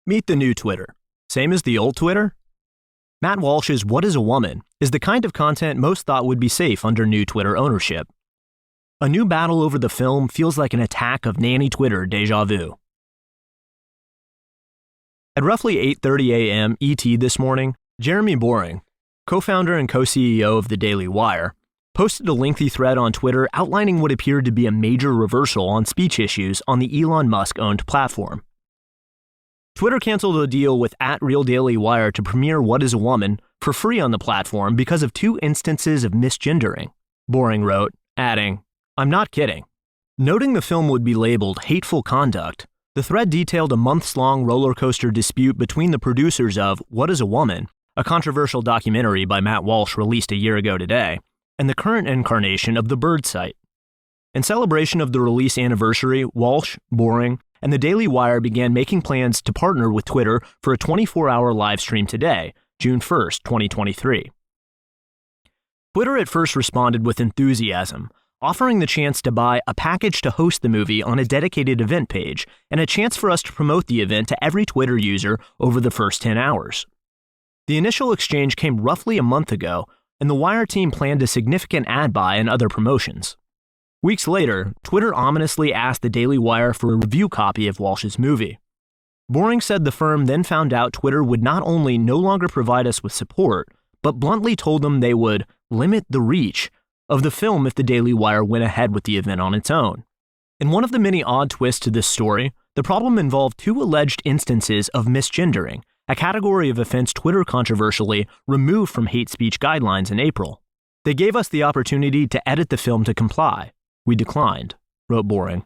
Meet the new Twitter. Same as the old Twitter? Matt Walsh's What is a Woman is the kind of content most thought would be safe under new Twitter ownership. A new battle over the film feels like an attack of nanny Twitter déjà vu. At roughly 8:30 a.m. ET this morning, Jeremy Boring, co-founder and co-CEO of the Daily Wire, posted a lengthy thread on Twitter outlining what appeared to be a major reversal on speech issues on the Elon Musk-owned platform. Twitter canceled a deal with @RealDailyWire to premiere What is a Woman for free on the platform because of 2 instances of misgendering, Boring wrote, adding, "I'm not kidding." Noting the film would be labeled hateful conduct, the thread detailed a months-long roller coaster dispute between the producers of What is a Woman, a controversial documentary by Matt Walsh released a year ago today, and the current incarnation of the Bird site. In celebration of the release anniversary, Walsh, Boring, and the Daily Wire began making plans to partner with Twitter for a 24-hour live stream today, June 1st, 2023. Twitter at first responded with enthusiasm, offering the chance to buy a package to host the movie on a dedicated event page and a chance for us to promote the event to every Twitter user over the first 10 hours. The initial exchange came roughly a month ago, and the Wire team planned a significant ad buy and other promotions. Weeks later, Twitter ominously asked the Daily Wire for a review copy of Walsh's movie. Boring said the firm then found out Twitter would not only no longer provide us with support, but bluntly told them they would limit the reach of the film if the Daily Wire went ahead with the event on its own. In one of the many odd twists to this story, the problem involved 2 alleged instances of misgendering, a category of offense Twitter controversially removed from hate speech guidelines in April. They gave us the opportunity to edit the film to comply. We declined, wrote Boring.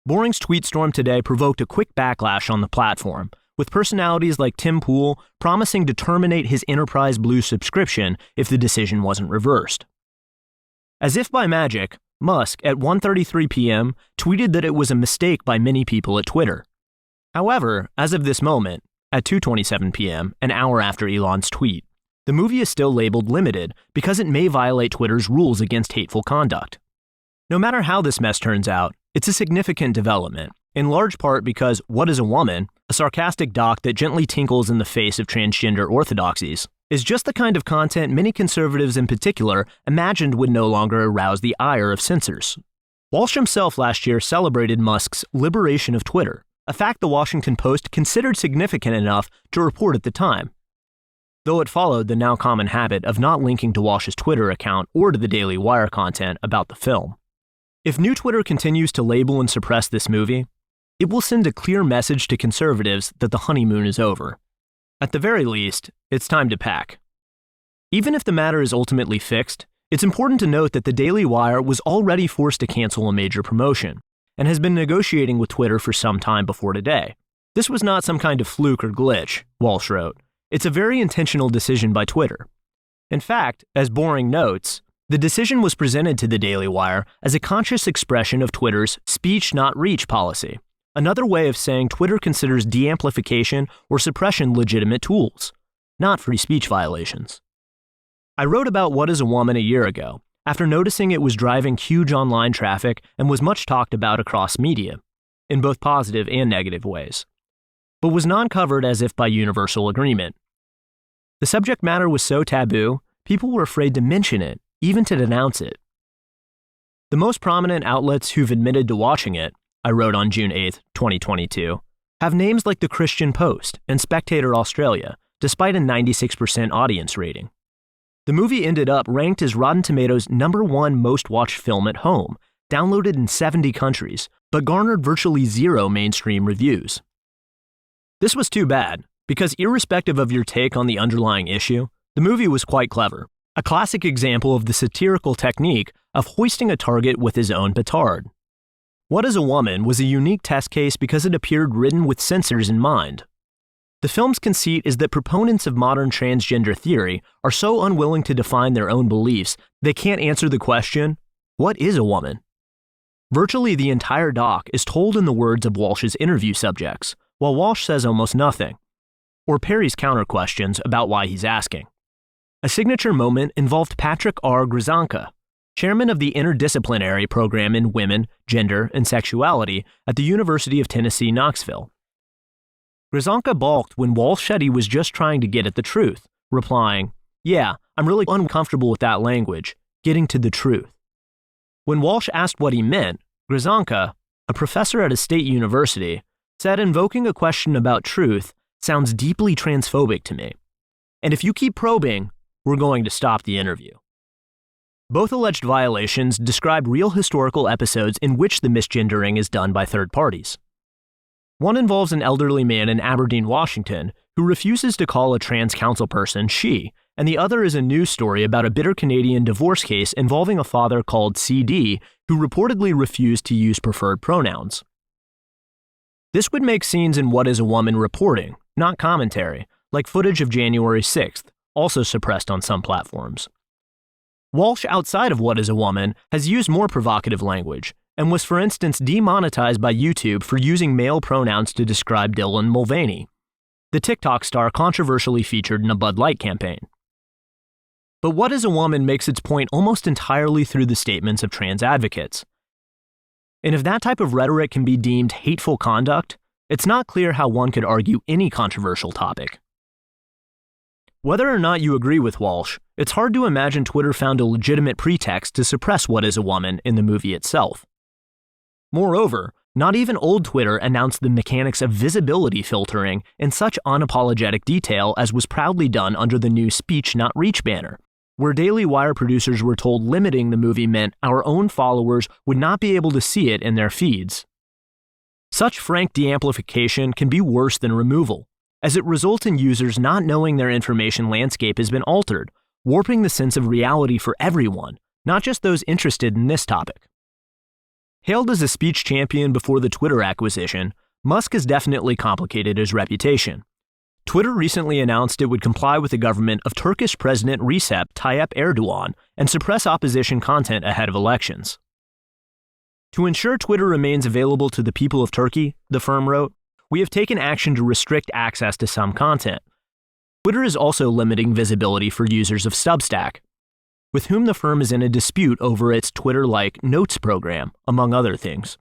Boring's tweet storm today provoked a quick backlash on the platform, with personalities like Tim Pool promising to terminate his Enterprise Blue subscription if the decision wasn't reversed. As if by magic, Musk, at 1:33 p.m., tweeted that it was a mistake by many people at Twitter. However, as of this moment, at 2:27 p.m., an hour after Elon's tweet, the movie is still labeled limited because it may violate Twitter's rules against hateful conduct. No matter how this mess turns out, it's a significant development, in large part because What is a Woman, a sarcastic doc that gently tinkles in the face of transgender orthodoxies, is just the kind of content many conservatives in particular imagined would no longer arouse the ire of censors. Walsh himself last year celebrated Musk's liberation of Twitter, a fact the Washington Post considered significant enough to report at the time, though it followed the now common habit of not linking to Walsh's Twitter account or to the Daily Wire content about the film. If new Twitter continues to label and suppress this movie, it will send a clear message to conservatives that the honeymoon is over. At the very least, it's time to pack. Even if the matter is ultimately fixed, it's important to note that the Daily Wire was already forced to cancel a major promotion, and has been negotiating with Twitter for some time before today. This was not some kind of fluke or glitch, Walsh wrote. It's a very intentional decision by Twitter. In fact, as Boring notes, the decision was presented to the Daily Wire as a conscious expression of Twitter's speech not reach policy, another way of saying Twitter considers de-amplification or suppression legitimate tools, not free speech violations. I wrote about What is a Woman a year ago, after noticing it was driving huge online traffic and was much talked about across media, in both positive and negative ways, but was non-covered as if by universal agreement. The subject matter was so taboo, people were afraid to mention it, even to denounce it. The most prominent outlets who've admitted to watching it, I wrote on June 8, 2022, have names like the Christian Post and Spectator Australia, despite a 96% audience rating. The movie ended up ranked as Rotten Tomatoes' #1 most watched film at home, downloaded in 70 countries, but garnered virtually 0 mainstream reviews. This was too bad, because irrespective of your take on the underlying issue, the movie was quite clever. A classic example of the satirical technique of hoisting a target with his own petard. What is a Woman was a unique test case because it appeared written with censors in mind. The film's conceit is that proponents of modern transgender theory are so unwilling to define their own beliefs, they can't answer the question, what is a woman? Virtually the entire doc is told in the words of Walsh's interview subjects, while Walsh says almost nothing, or parries counter questions about why he's asking. A signature moment involved Patrick R. Grzanka, chairman of the interdisciplinary program in women, gender, and sexuality at the University of Tennessee, Knoxville. Grzanka balked when Walsh said he was just trying to get at the truth, replying, "Yeah, I'm really uncomfortable with that language, getting to the truth." When Walsh asked what he meant, Grzanka, a professor at a state university, said invoking a question about truth sounds deeply transphobic to me. And if you keep probing, we're going to stop the interview. Both alleged violations describe real historical episodes in which the misgendering is done by third parties. One involves an elderly man in Aberdeen, Washington, who refuses to call a trans councilperson she, and the other is a news story about a bitter Canadian divorce case involving a father called CD who reportedly refused to use preferred pronouns. This would make scenes in What is a Woman reporting, not commentary, like footage of January 6th, also suppressed on some platforms. Walsh, outside of What is a Woman, has used more provocative language, and was for instance demonetized by YouTube for using male pronouns to describe Dylan Mulvaney, the TikTok star controversially featured in a Bud Light campaign. But What is a Woman makes its point almost entirely through the statements of trans advocates. And if that type of rhetoric can be deemed hateful conduct, it's not clear how one could argue any controversial topic. Whether or not you agree with Walsh, it's hard to imagine Twitter found a legitimate pretext to suppress What is a Woman in the movie itself. Moreover, not even old Twitter announced the mechanics of visibility filtering in such unapologetic detail as was proudly done under the new Speech Not Reach banner, where Daily Wire producers were told limiting the movie meant our own followers would not be able to see it in their feeds. Such frank de-amplification can be worse than removal, as it results in users not knowing their information landscape has been altered, warping the sense of reality for everyone, not just those interested in this topic. Hailed as a speech champion before the Twitter acquisition, Musk has definitely complicated his reputation. Twitter recently announced it would comply with the government of Turkish President Recep Tayyip Erdogan and suppress opposition content ahead of elections. To ensure Twitter remains available to the people of Turkey, the firm wrote, we have taken action to restrict access to some content. Twitter is also limiting visibility for users of Substack, with whom the firm is in a dispute over its Twitter-like Notes program, among other things.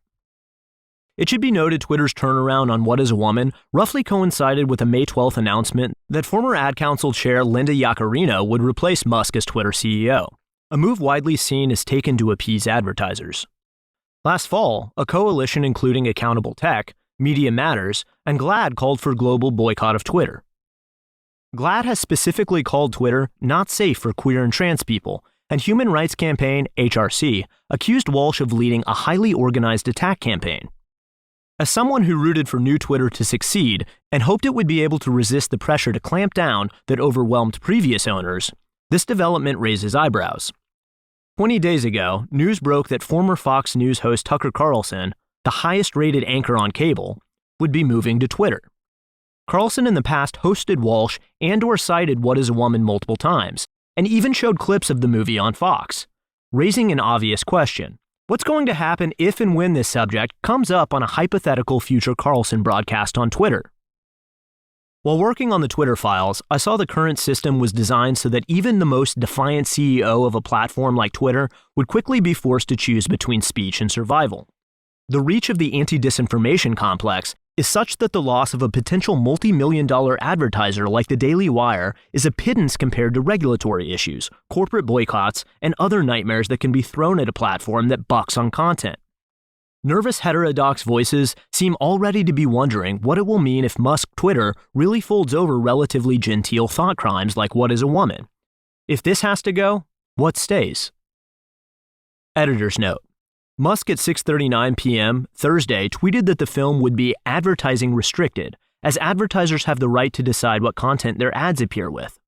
It should be noted Twitter's turnaround on What is a Woman roughly coincided with a May 12th announcement that former Ad Council Chair Linda Yaccarino would replace Musk as Twitter CEO, a move widely seen as taken to appease advertisers. Last fall, a coalition including Accountable Tech, Media Matters, and GLAAD called for global boycott of Twitter. GLAAD has specifically called Twitter not safe for queer and trans people, and Human Rights Campaign, HRC, accused Walsh of leading a highly organized attack campaign. As someone who rooted for new Twitter to succeed and hoped it would be able to resist the pressure to clamp down that overwhelmed previous owners, this development raises eyebrows. 20 days ago, news broke that former Fox News host Tucker Carlson, the highest-rated anchor on cable, would be moving to Twitter. Carlson in the past hosted Walsh and/or cited What is a Woman multiple times, and even showed clips of the movie on Fox, raising an obvious question. What's going to happen if and when this subject comes up on a hypothetical future Carlson broadcast on Twitter? While working on the Twitter files, I saw the current system was designed so that even the most defiant CEO of a platform like Twitter would quickly be forced to choose between speech and survival. The reach of the anti-disinformation complex is such that the loss of a potential multi-million-dollar advertiser like the Daily Wire is a pittance compared to regulatory issues, corporate boycotts, and other nightmares that can be thrown at a platform that bucks on content. Nervous heterodox voices seem already to be wondering what it will mean if Musk Twitter really folds over relatively genteel thought crimes like What is a Woman. If this has to go, what stays? Editor's note. Musk at 6:39 p.m. Thursday tweeted that the film would be advertising restricted, as advertisers have the right to decide what content their ads appear with.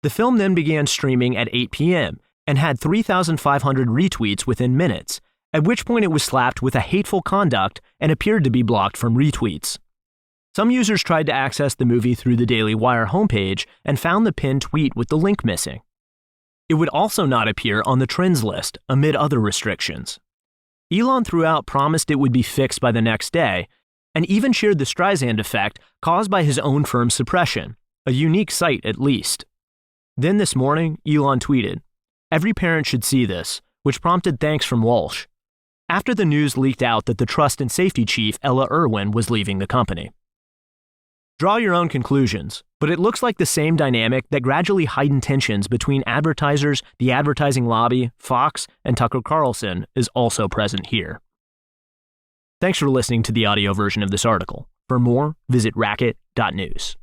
The film then began streaming at 8 p.m. and had 3,500 retweets within minutes, at which point it was slapped with a hateful conduct and appeared to be blocked from retweets. Some users tried to access the movie through the Daily Wire homepage and found the pinned tweet with the link missing. It would also not appear on the trends list, amid other restrictions. Elon throughout promised it would be fixed by the next day, and even shared the Streisand effect caused by his own firm's suppression, a unique sight at least. Then this morning, Elon tweeted, "Every parent should see this," which prompted thanks from Walsh, after the news leaked out that the trust and safety chief, Ella Irwin, was leaving the company. Draw your own conclusions, but it looks like the same dynamic that gradually heightened tensions between advertisers, the advertising lobby, Fox, and Tucker Carlson is also present here. Thanks for listening to the audio version of this article. For more, visit racket.news.